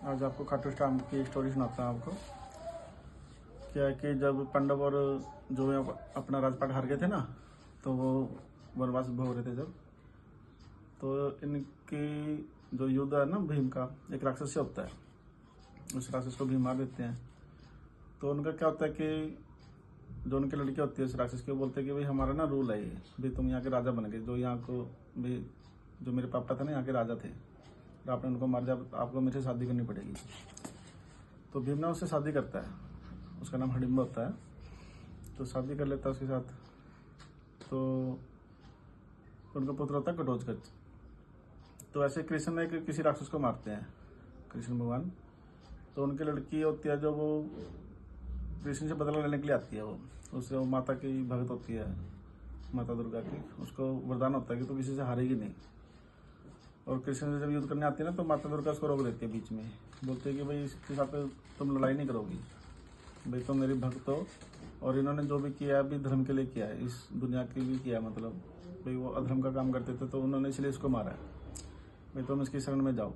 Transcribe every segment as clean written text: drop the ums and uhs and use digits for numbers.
आज आपको खाटू श्याम की स्टोरी सुनाता हूँ आपको। क्या है कि जब पांडव और जो है अपना राजपाट हार गए थे ना, तो वो वनवास भोग रहे थे जब, तो इनकी जो युद्ध है ना भीम का, एक राक्षस से होता है, उस राक्षस को भीम मार देते हैं। तो उनका क्या होता है कि जो उनकी लड़की होती है उस राक्षस की, वो बोलते हैं कि भाई हमारा ना रूल है ये, भाई तुम यहाँ के राजा बन गए, जो यहाँ को भाई जो मेरे पापा थे ना यहाँ के राजा थे, तो आपने उनको मार दिया, आपको मेरे से शादी करनी पड़ेगी। तो भीम ना उससे शादी करता है, उसका नाम हिडिंबा होता है। तो शादी कर लेता है उसके साथ। तो उनका पुत्र होता है घटोत्कच। तो ऐसे कृष्ण ने किसी राक्षस को मारते हैं, कृष्ण भगवान। तो उनकी लड़की होती है जो वो कृष्ण से बदला लेने के लिए आती है, वो उससे वो माता की भक्त होती है, माता दुर्गा की। उसको वरदान होता है कि तू किसी से हारेगी नहीं। और कृष्ण से जब युद्ध करने आती है ना, तो माता दुर्गा उसको रोक देती है बीच में, बोलते हैं कि भाई इसके साथ तुम लड़ाई नहीं करोगी, भाई तुम मेरी भक्त हो और इन्होंने जो भी किया है अभी धर्म के लिए किया है, इस दुनिया के लिए किया है, मतलब भाई वो अधर्म का काम करते थे तो उन्होंने इसलिए इसको मारा है, भाई तुम इसकी शरण में जाओ।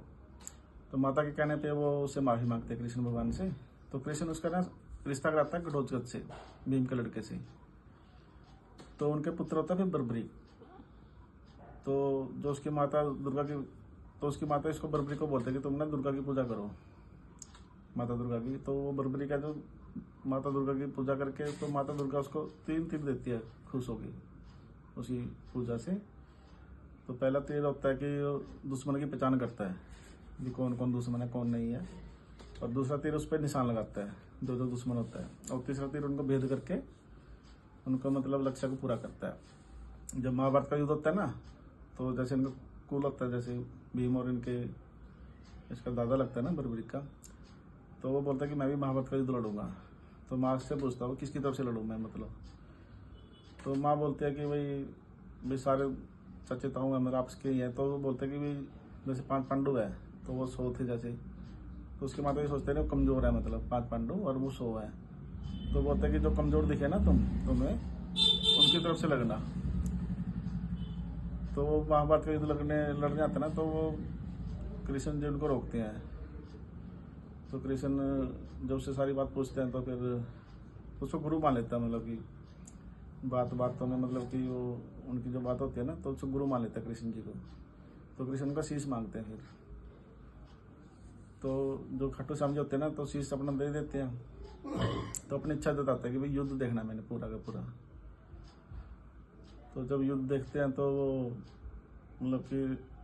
तो माता के कहने पे वो उससे माफी मांगते हैं कृष्ण भगवान से। तो कृष्ण उसका ना रिश्ता कराता है घटोत्कच से, भीम के लड़के से। तो उनके पुत्र होता है फिर बर्बरी। तो जो उसकी माता दुर्गा की, तो उसकी माता इसको बर्बरी को बोलते हैं कि तुम ना दुर्गा की पूजा करो, माता दुर्गा की। तो वो बर्बरी का जो माता दुर्गा की पूजा करके, तो माता दुर्गा उसको 3 तीर देती है, खुश होगी उसी पूजा से। तो पहला तीर होता है कि दुश्मन की पहचान करता है कि कौन कौन दुश्मन है कौन नहीं है, और दूसरा तीर उस पर निशान लगाता है जो जो दुश्मन होता है, और तीसरा तीर उनको भेद करके उनको मतलब लक्ष्य को पूरा करता है। जब महाभारत का युद्ध होता है ना, तो जैसे इनका कुल होता है, जैसे भीम और इनके इसका दादा लगता है ना बर्बरी का, तो वो बोलता है कि मैं भी महाभारत का युद्ध लड़ूंगा। तो माँ से पूछता हूँ किसकी तरफ से लड़ूँ मैं, मतलब। तो माँ बोलती है कि भाई सारे चाचे ताऊ हैं मेरे आपस के ही हैं। तो वो बोलते हैं कि भाई जैसे 5 पांडु है तो वो 100 थे जैसे। तो उसकी माता ये सोचते हैं कमजोर है, मतलब 5 पांडु और वो 100 है। तो बोलते हैं कि जो कमजोर दिखे ना तुम्हें उनकी तरफ से लगना। तो वो महाभारत का युद्ध लड़ने आता है ना, तो वो कृष्ण जी उनको रोकते हैं। तो कृष्ण जब उससे सारी बात पूछते हैं, तो फिर उसको गुरु मान लेता है, मतलब कि बातों में, मतलब कि वो उनकी जो बात होती है ना, तो उसको गुरु मान लेता है कृष्ण जी को। तो कृष्ण का शीश मांगते हैं फिर। तो जो खाटू श्याम जी होते हैं ना, तो शीश अपना दे देते हैं। तो अपनी इच्छा जताते हैं कि भाई युद्ध देखना मैंने पूरा का पूरा। तो जब युद्ध देखते हैं तो वो मतलब कि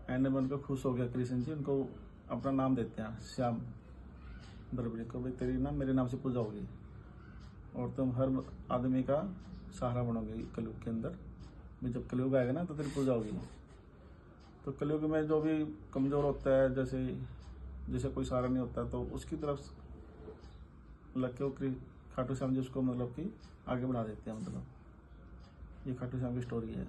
एंड में उनको खुश हो गया कृष्ण जी, उनको अपना नाम देते हैं श्याम बर्बरी को, भाई तेरी ना मेरे नाम से पूजा होगी और तुम हर आदमी का सहारा बनोगे कलयुग के अंदर। भी जब कलयुग आएगा ना तो तेरी पूजा होगी। तो कलयुग में जो भी कमजोर होता है, जैसे कोई सहारा नहीं होता, तो उसकी तरफ लग के वो खाटू श्याम जी उसको मतलब कि आगे बढ़ा देते हैं, मतलब ये खाटू श्याम की स्टोरी है।